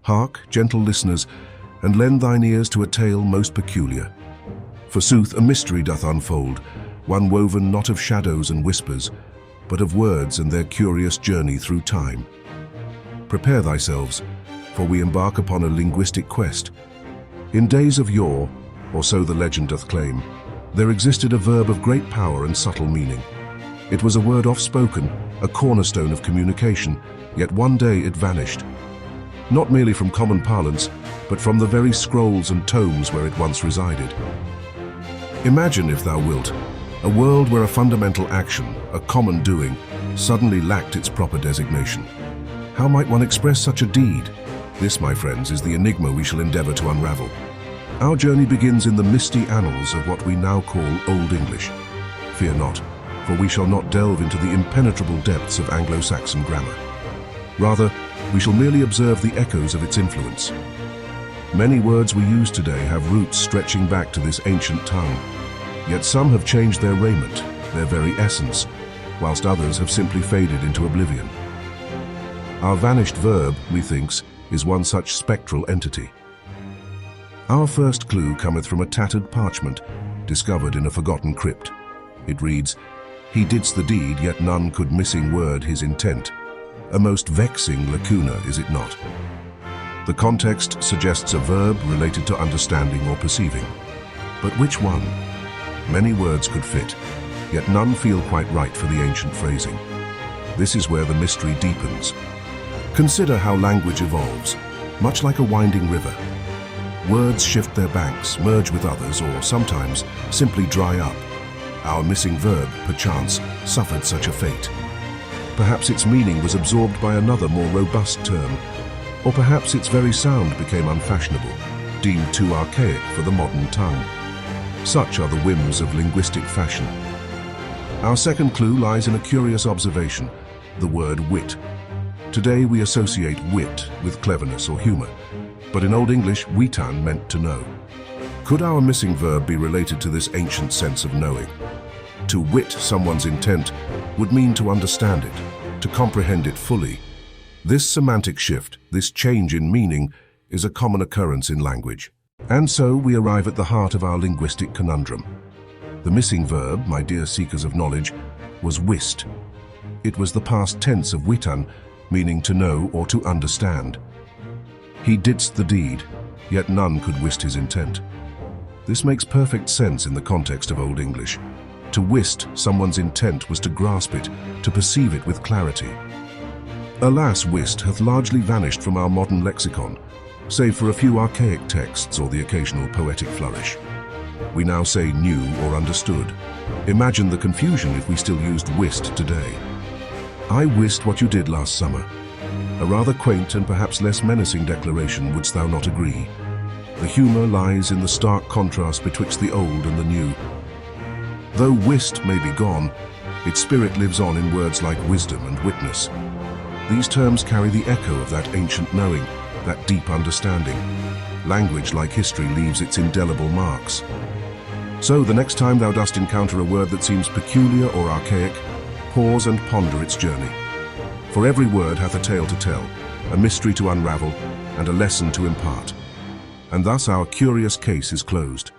Hark, gentle listeners, and lend thine ears to a tale most peculiar. Forsooth, a mystery doth unfold, one woven not of shadows and whispers, but of words and their curious journey through time. Prepare thyselves, for we embark upon a linguistic quest. In days of yore, or so the legend doth claim, there existed a verb of great power and subtle meaning. It was a word oft-spoken, a cornerstone of communication, yet one day it vanished. Not merely from common parlance, but from the very scrolls and tomes where it once resided. Imagine, if thou wilt, a world where a fundamental action, a common doing, suddenly lacked its proper designation. How might one express such a deed? This, my friends, is the enigma we shall endeavor to unravel. Our journey begins in the misty annals of what we now call Old English. Fear not, for we shall not delve into the impenetrable depths of Anglo-Saxon grammar. Rather, we shall merely observe the echoes of its influence. Many words we use today have roots stretching back to this ancient tongue, yet some have changed their raiment, their very essence, whilst others have simply faded into oblivion. Our vanished verb, methinks, is one such spectral entity. Our first clue cometh from a tattered parchment, discovered in a forgotten crypt. It reads, "He didst the deed, yet none could missing word his intent." A most vexing lacuna, is it not? The context suggests a verb related to understanding or perceiving. But which one? Many words could fit, yet none feel quite right for the ancient phrasing. This is where the mystery deepens. Consider how language evolves, much like a winding river. Words shift their banks, merge with others, or sometimes simply dry up. Our missing verb, perchance, suffered such a fate. Perhaps its meaning was absorbed by another, more robust term, or perhaps its very sound became unfashionable, deemed too archaic for the modern tongue. Such are the whims of linguistic fashion. Our second clue lies in a curious observation, the word wit. Today we associate wit with cleverness or humor, but in Old English, witan meant to know. Could our missing verb be related to this ancient sense of knowing? To wit someone's intent would mean to understand it, to comprehend it fully. This semantic shift, this change in meaning, is a common occurrence in language. And so we arrive at the heart of our linguistic conundrum. The missing verb, my dear seekers of knowledge, was wist. It was the past tense of witan, meaning to know or to understand. He didst the deed, yet none could wist his intent. This makes perfect sense in the context of Old English. To wist someone's intent was to grasp it, to perceive it with clarity. Alas, wist hath largely vanished from our modern lexicon, save for a few archaic texts or the occasional poetic flourish. We now say knew or understood. Imagine the confusion if we still used wist today. I wist what you did last summer. A rather quaint and perhaps less menacing declaration, wouldst thou not agree? The humour lies in the stark contrast betwixt the old and the new. Though wist may be gone, its spirit lives on in words like wisdom and witness. These terms carry the echo of that ancient knowing, that deep understanding. Language, like history, leaves its indelible marks. So, the next time thou dost encounter a word that seems peculiar or archaic, pause and ponder its journey. For every word hath a tale to tell, a mystery to unravel, and a lesson to impart. And thus our curious case is closed.